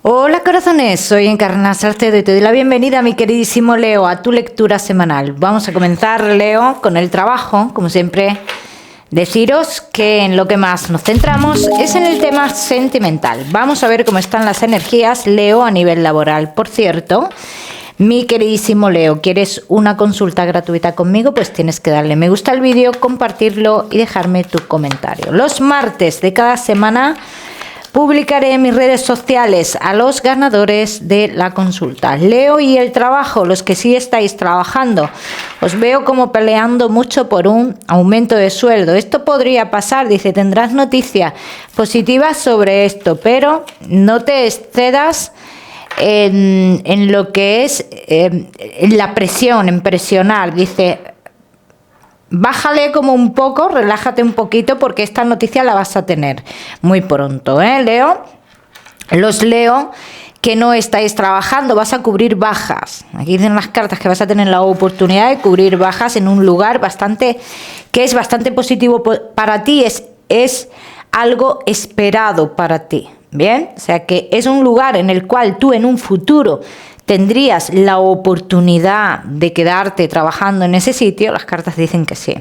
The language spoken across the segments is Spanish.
Hola corazones, soy Encarna Salcedo y te doy la bienvenida, mi queridísimo Leo, a tu lectura semanal. Vamos a comenzar, Leo, con el trabajo. Como siempre, deciros que en lo que más nos centramos es en el tema sentimental. Vamos a ver cómo están las energías, Leo, a nivel laboral. Por cierto, mi queridísimo Leo, ¿quieres una consulta gratuita conmigo? Pues tienes que darle me gusta al vídeo, compartirlo y dejarme tu comentario. Los martes de cada semana publicaré en mis redes sociales a los ganadores de la consulta. Leo, y el trabajo, los que sí estáis trabajando, os veo como peleando mucho por un aumento de sueldo. Esto podría pasar, dice, tendrás noticias positivas sobre esto, pero no te excedas en lo que es en la presión, en presionar. Dice, bájale como un poco, relájate un poquito, porque esta noticia la vas a tener muy pronto, Leo. Los Leo que no estáis trabajando, vas a cubrir bajas. Aquí dicen las cartas que vas a tener la oportunidad de cubrir bajas en un lugar que es bastante positivo para ti, es algo esperado para ti. Bien, o sea que es un lugar en el cual tú en un futuro tendrías la oportunidad de quedarte trabajando en ese sitio. Las cartas dicen que sí.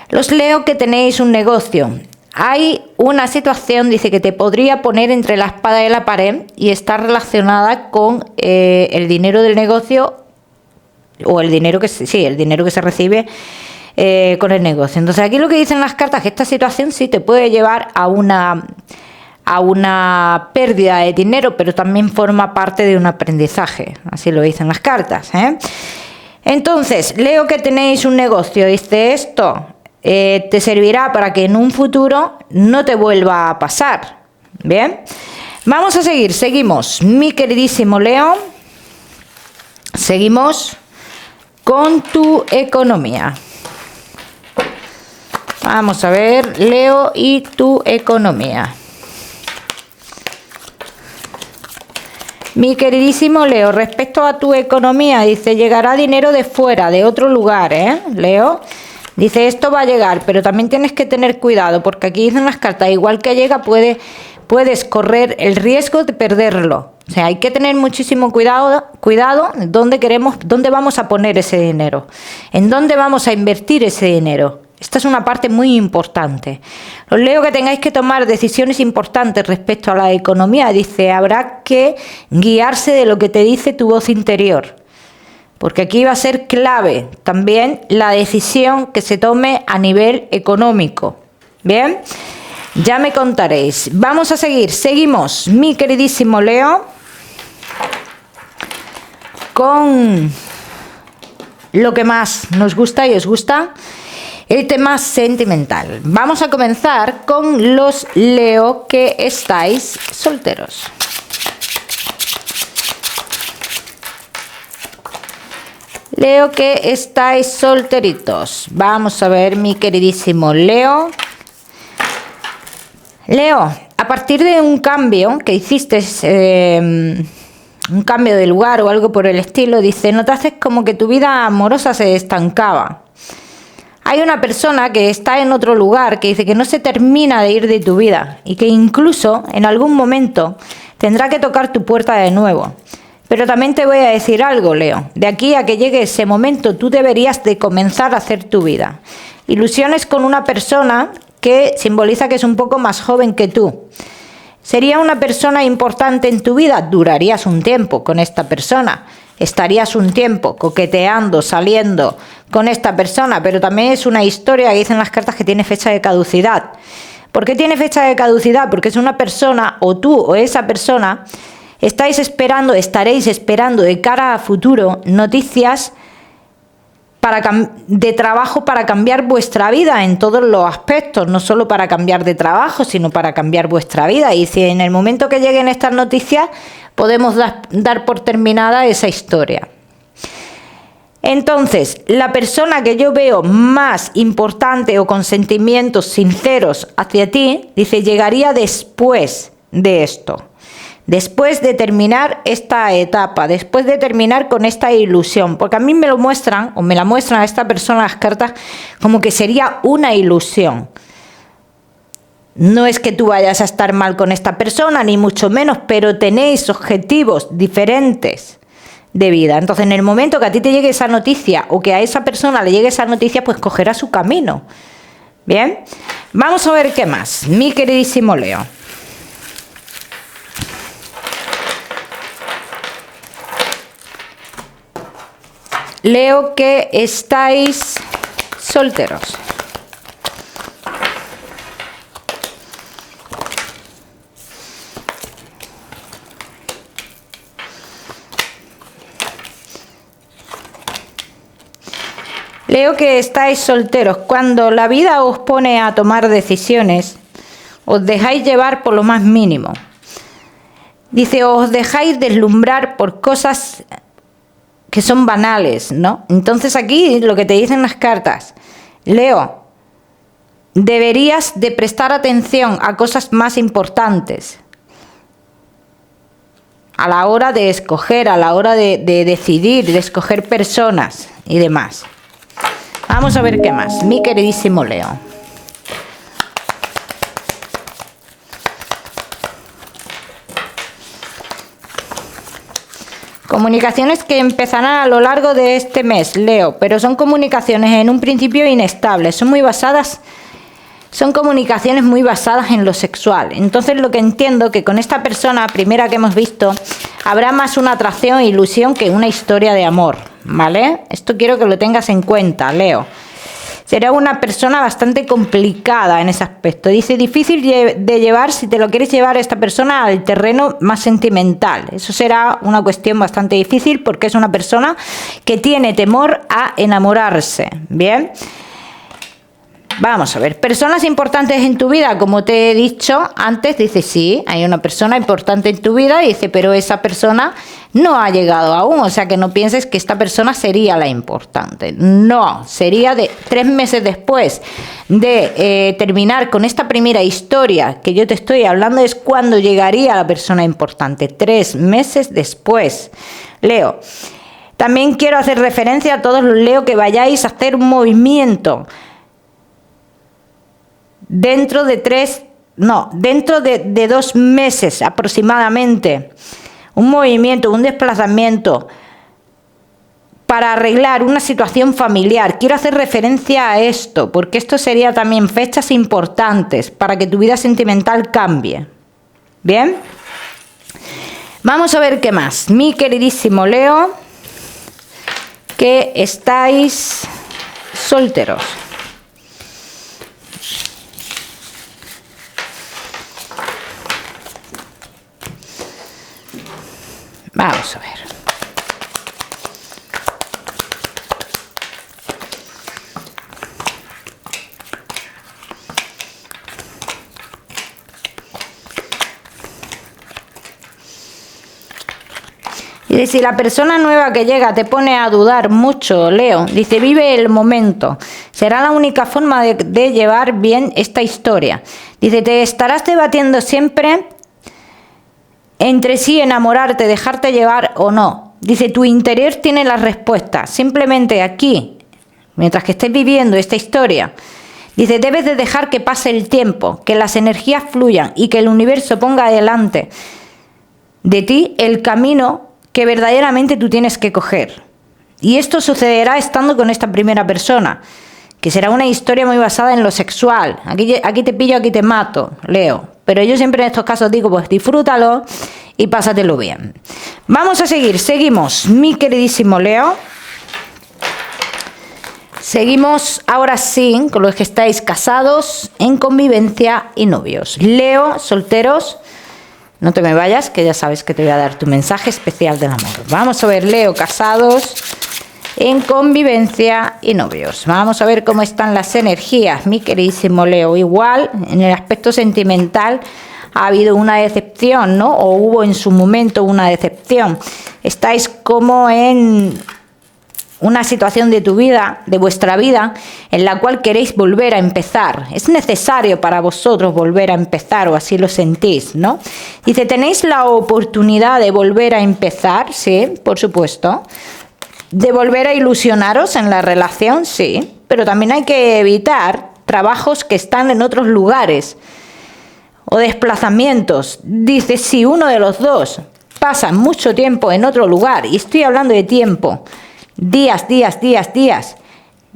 Los Leo que tenéis un negocio, hay una situación, dice, que te podría poner entre la espada y la pared y está relacionada con el dinero del negocio, o el dinero que se recibe con el negocio. Entonces aquí lo que dicen las cartas es que esta situación sí te puede llevar a una pérdida de dinero, pero también forma parte de un aprendizaje. Así lo dicen las cartas, Entonces, Leo que tenéis un negocio, dice, esto te servirá para que en un futuro no te vuelva a pasar. Bien, vamos a seguimos, mi queridísimo Leo. Seguimos con tu economía. Vamos a ver, Leo, y tu economía. Mi queridísimo Leo, respecto a tu economía, dice, llegará dinero de fuera, de otro lugar, Leo. Dice, esto va a llegar, pero también tienes que tener cuidado, porque aquí dicen las cartas, igual que llega, puedes correr el riesgo de perderlo. O sea, hay que tener muchísimo cuidado dónde vamos a poner ese dinero, en dónde vamos a invertir ese dinero. Esta es una parte muy importante. Os leo que tengáis que tomar decisiones importantes respecto a la economía. Dice, habrá que guiarse de lo que te dice tu voz interior, porque aquí va a ser clave también la decisión que se tome a nivel económico. Bien, ya me contaréis. Vamos a seguimos, mi queridísimo Leo, con lo que más nos gusta y os gusta, el tema sentimental. Vamos a comenzar con los Leo que estáis solteros. Leo que estáis solteritos. Vamos a ver, mi queridísimo Leo. Leo, a partir de un cambio que hiciste, un cambio de lugar o algo por el estilo, dice, notaste como que tu vida amorosa se estancaba. Hay una persona que está en otro lugar que dice que no se termina de ir de tu vida y que incluso en algún momento tendrá que tocar tu puerta de nuevo. Pero también te voy a decir algo, Leo. De aquí a que llegue ese momento, tú deberías de comenzar a hacer tu vida. Ilusiones con una persona que simboliza que es un poco más joven que tú. Sería una persona importante en tu vida. Durarías un tiempo con esta persona. Estarías un tiempo coqueteando, saliendo con esta persona, pero también es una historia que dicen las cartas que tiene fecha de caducidad. ¿Por qué tiene fecha de caducidad? Porque es una persona, o tú o esa persona, estaréis esperando de cara a futuro noticias de trabajo para cambiar vuestra vida en todos los aspectos, no solo para cambiar de trabajo, sino para cambiar vuestra vida. Y si en el momento que lleguen estas noticias podemos dar por terminada esa historia. Entonces, la persona que yo veo más importante o con sentimientos sinceros hacia ti, dice, llegaría después de esto. Después de terminar esta etapa, después de terminar con esta ilusión, porque a mí me lo muestran, o me la muestran a esta persona las cartas, como que sería una ilusión. No es que tú vayas a estar mal con esta persona, ni mucho menos, pero tenéis objetivos diferentes de vida. Entonces, en el momento que a ti te llegue esa noticia o que a esa persona le llegue esa noticia, pues cogerá su camino. Bien, vamos a ver qué más, mi queridísimo Leo. Leo que estáis solteros. Leo que estáis solteros. Cuando la vida os pone a tomar decisiones, os dejáis llevar por lo más mínimo. Dice, os dejáis deslumbrar por cosas que son banales, ¿no? Entonces aquí lo que te dicen las cartas, Leo, deberías de prestar atención a cosas más importantes a la hora de escoger, a la hora de decidir, de escoger personas y demás. Vamos a ver qué más, mi queridísimo Leo. Comunicaciones que empezarán a lo largo de este mes, Leo, pero son comunicaciones en un principio inestables, son comunicaciones muy basadas en lo sexual. Entonces lo que entiendo que con esta persona primera que hemos visto habrá más una atracción e ilusión que una historia de amor, ¿vale? Esto quiero que lo tengas en cuenta, Leo. Será una persona bastante complicada en ese aspecto. Dice, difícil de llevar si te lo quieres llevar a esta persona al terreno más sentimental. Eso será una cuestión bastante difícil porque es una persona que tiene temor a enamorarse. Bien. Vamos a ver, personas importantes en tu vida, como te he dicho antes, dice sí, hay una persona importante en tu vida, dice, pero esa persona no ha llegado aún, o sea que no pienses que esta persona sería la importante, no, sería de 3 meses después de terminar con esta primera historia que yo te estoy hablando, es cuando llegaría la persona importante, 3 meses después, Leo. También quiero hacer referencia a todos los Leo que vayáis a hacer un movimiento dentro de 2 meses aproximadamente, un movimiento, un desplazamiento para arreglar una situación familiar. Quiero hacer referencia a esto, porque esto sería también fechas importantes para que tu vida sentimental cambie. ¿Bien? Vamos a ver qué más. Mi queridísimo Leo, que estáis solteros. Vamos a ver. Y dice, si la persona nueva que llega te pone a dudar mucho, Leo, dice, vive el momento. Será la única forma de llevar bien esta historia. Dice, te estarás debatiendo siempre entre sí enamorarte, dejarte llevar o no. Dice, tu interior tiene las respuestas. Simplemente aquí, mientras que estés viviendo esta historia, dice, debes de dejar que pase el tiempo, que las energías fluyan y que el universo ponga delante de ti el camino que verdaderamente tú tienes que coger. Y esto sucederá estando con esta primera persona, que será una historia muy basada en lo sexual. Aquí te pillo, aquí te mato, Leo. Pero yo siempre en estos casos digo, pues disfrútalo y pásatelo bien. Vamos a seguir, seguimos, mi queridísimo Leo. Seguimos ahora sí con los que estáis casados, en convivencia y novios. Leo, solteros, no te me vayas, que ya sabes que te voy a dar tu mensaje especial del amor. Vamos a ver, Leo, casados, en convivencia y novios. Vamos a ver cómo están las energías, mi queridísimo Leo. Igual, en el aspecto sentimental ha habido una decepción, ¿no? O hubo en su momento una decepción. Estáis como en una situación de tu vida, de vuestra vida, en la cual queréis volver a empezar. Es necesario para vosotros volver a empezar, o así lo sentís, ¿no? Dice, ¿tenéis la oportunidad de volver a empezar? Sí, por supuesto. ¿De volver a ilusionaros en la relación? Sí, pero también hay que evitar trabajos que están en otros lugares. o desplazamientos. Dice, si uno de los dos pasa mucho tiempo en otro lugar, y estoy hablando de tiempo, días.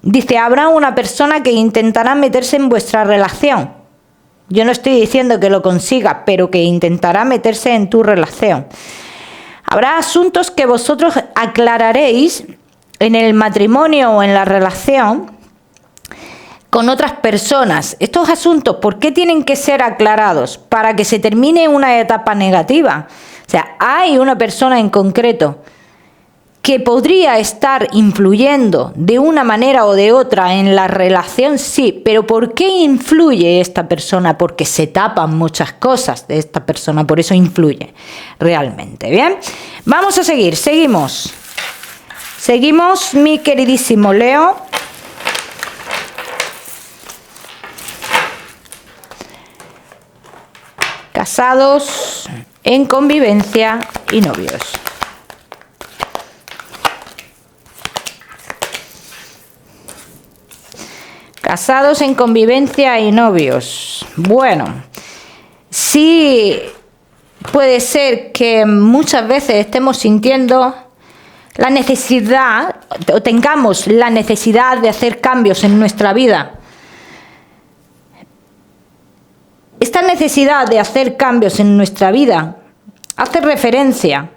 Dice, habrá una persona que intentará meterse en vuestra relación. Yo no estoy diciendo que lo consiga, pero que intentará meterse en tu relación. Habrá asuntos que vosotros aclararéis en el matrimonio o en la relación con otras personas. Estos asuntos, ¿por qué tienen que ser aclarados? Para que se termine una etapa negativa. O sea, hay una persona en concreto que podría estar influyendo de una manera o de otra en la relación, sí, pero ¿por qué influye esta persona? Porque se tapan muchas cosas de esta persona, por eso influye realmente. Bien, vamos a seguimos, mi queridísimo Leo. Casados, en convivencia y novios. Casados, en convivencia y novios. Bueno, sí puede ser que muchas veces estemos sintiendo la necesidad, o tengamos la necesidad de hacer cambios en nuestra vida. Esta necesidad de hacer cambios en nuestra vida hace referencia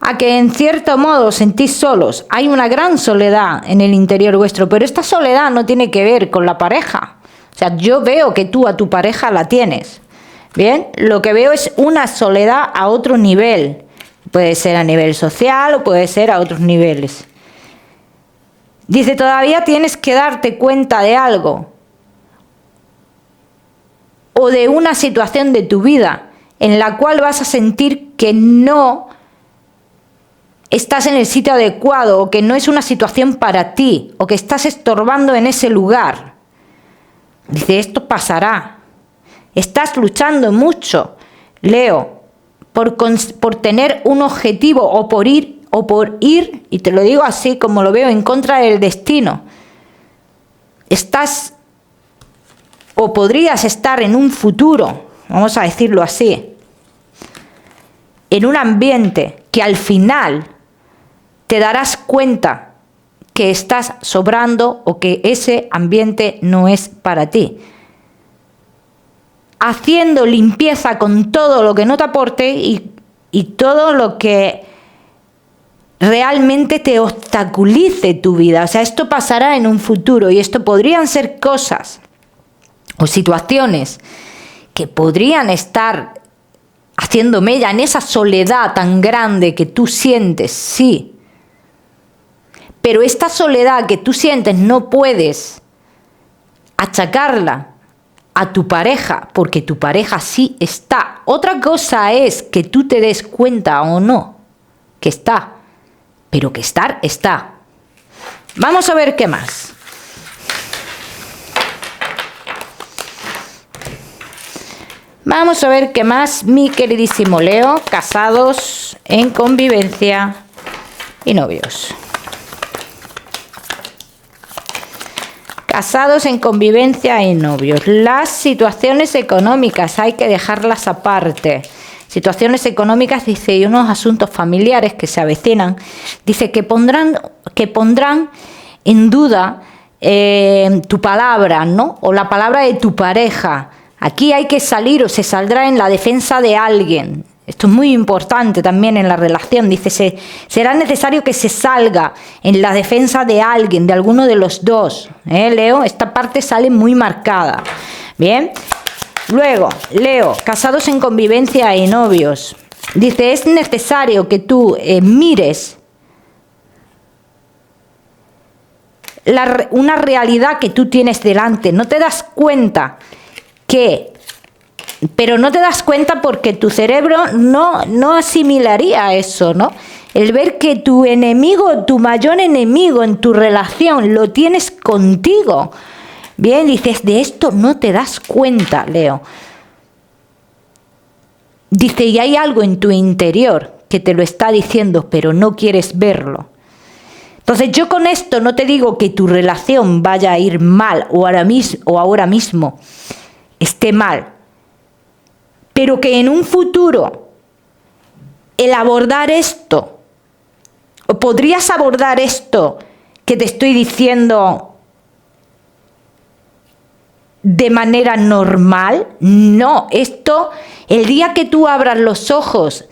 a que en cierto modo os sentís solos. Hay una gran soledad en el interior vuestro, pero esta soledad no tiene que ver con la pareja. O sea, yo veo que tú a tu pareja la tienes. Bien, lo que veo es una soledad a otro nivel. Puede ser a nivel social o puede ser a otros niveles. Dice, todavía tienes que darte cuenta de algo o de una situación de tu vida en la cual vas a sentir que no estás en el sitio adecuado, o que no es una situación para ti, o que estás estorbando en ese lugar. Dice, esto pasará. Estás luchando mucho, Leo, por tener un objetivo, o por ir, y te lo digo así como lo veo, en contra del destino. Estás, o podrías estar en un futuro, vamos a decirlo así, en un ambiente que al final te darás cuenta que estás sobrando o que ese ambiente no es para ti. Haciendo limpieza con todo lo que no te aporte y todo lo que realmente te obstaculice tu vida. O sea, esto pasará en un futuro y esto podrían ser cosas o situaciones que podrían estar haciendo mella en esa soledad tan grande que tú sientes, sí. Pero esta soledad que tú sientes no puedes achacarla a tu pareja, porque tu pareja sí está. Otra cosa es que tú te des cuenta o no que está, pero que estar está. Vamos a ver qué más. Vamos a ver qué más, mi queridísimo Leo, casados, en convivencia y novios. Casados, en convivencia y novios. Las situaciones económicas hay que dejarlas aparte. Situaciones económicas, dice, y unos asuntos familiares que se avecinan. Dice que pondrán en duda tu palabra, ¿no? O la palabra de tu pareja. Aquí hay que salir o se saldrá en la defensa de alguien. Esto es muy importante también en la relación. Dice, será necesario que se salga en la defensa de alguien, de alguno de los dos. Leo, esta parte sale muy marcada. Bien. Luego, Leo, casados, en convivencia y novios. Dice, es necesario que tú mires una realidad que tú tienes delante. No te das cuenta pero no te das cuenta porque tu cerebro no asimilaría eso, ¿no? El ver que tu enemigo, tu mayor enemigo en tu relación lo tienes contigo. Bien, dices, de esto no te das cuenta, Leo. Dice, y hay algo en tu interior que te lo está diciendo, pero no quieres verlo. Entonces, yo con esto no te digo que tu relación vaya a ir mal o ahora mismo esté mal. pero que en un futuro el abordar esto, o podrías abordar esto que te estoy diciendo de manera normal. No, esto, el día que tú abras los ojos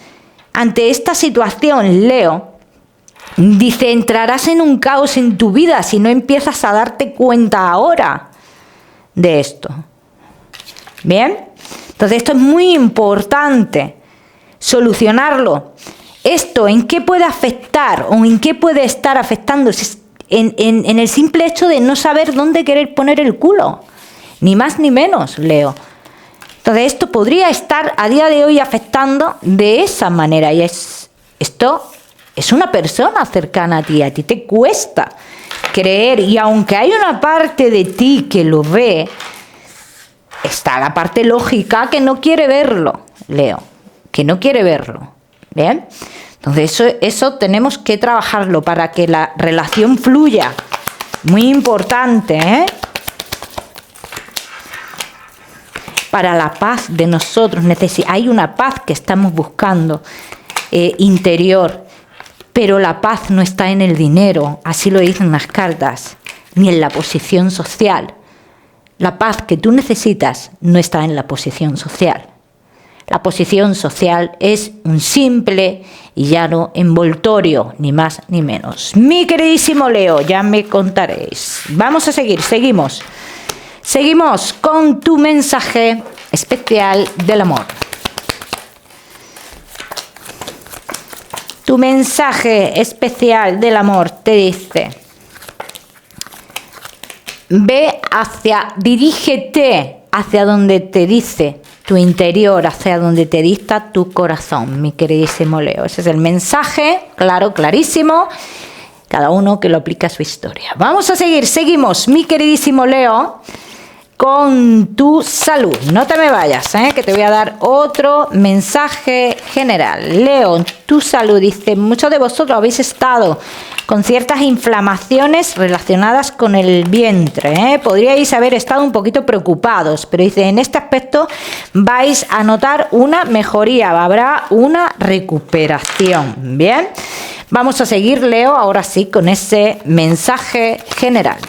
ante esta situación, Leo, dice, entrarás en un caos en tu vida si no empiezas a darte cuenta ahora de esto. ¿Bien? Entonces esto es muy importante, solucionarlo. ¿Esto en qué puede afectar o en qué puede estar afectando? En el simple hecho de no saber dónde querer poner el culo. Ni más ni menos, Leo. Entonces esto podría estar a día de hoy afectando de esa manera. Y esto es una persona cercana a ti te cuesta creer. Y aunque hay una parte de ti que lo ve, está la parte lógica que no quiere verlo, Leo. Que no quiere verlo. ¿Bien? Entonces eso tenemos que trabajarlo para que la relación fluya. Muy importante, ¿eh? Para la paz de nosotros. Hay una paz que estamos buscando interior, pero la paz no está en el dinero, así lo dicen las cartas, ni en la posición social. La paz que tú necesitas no está en la posición social. La posición social es un simple y llano envoltorio, ni más ni menos. Mi queridísimo Leo, ya me contaréis. Vamos a seguimos. Seguimos con tu mensaje especial del amor. Tu mensaje especial del amor te dice: dirígete hacia donde te dice tu interior, hacia donde te dicta tu corazón, mi queridísimo Leo. Ese es el mensaje, claro, clarísimo. Cada uno que lo aplica a su historia. Vamos a seguimos, mi queridísimo Leo, con tu salud. No te me vayas, que te voy a dar otro mensaje general. Leo, tu salud. Dice, muchos de vosotros habéis estado con ciertas inflamaciones relacionadas con el vientre. Podríais haber estado un poquito preocupados, pero dice, en este aspecto vais a notar una mejoría, habrá una recuperación. Bien, vamos a seguir, Leo, ahora sí, con ese mensaje general.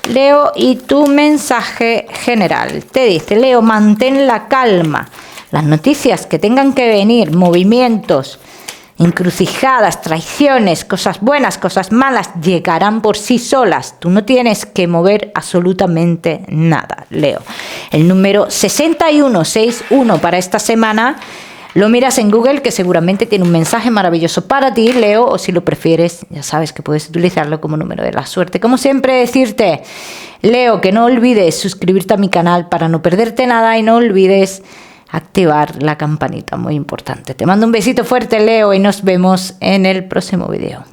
Leo, y tu mensaje general te dice: Leo, mantén la calma. Las noticias que tengan que venir, movimientos, encrucijadas, traiciones, cosas buenas, cosas malas, llegarán por sí solas. Tú no tienes que mover absolutamente nada, Leo. El número 6161 para esta semana lo miras en Google, que seguramente tiene un mensaje maravilloso para ti, Leo, o si lo prefieres, ya sabes que puedes utilizarlo como número de la suerte. Como siempre, decirte, Leo, que no olvides suscribirte a mi canal para no perderte nada y no olvides activar la campanita, muy importante. Te mando un besito fuerte, Leo, y nos vemos en el próximo video.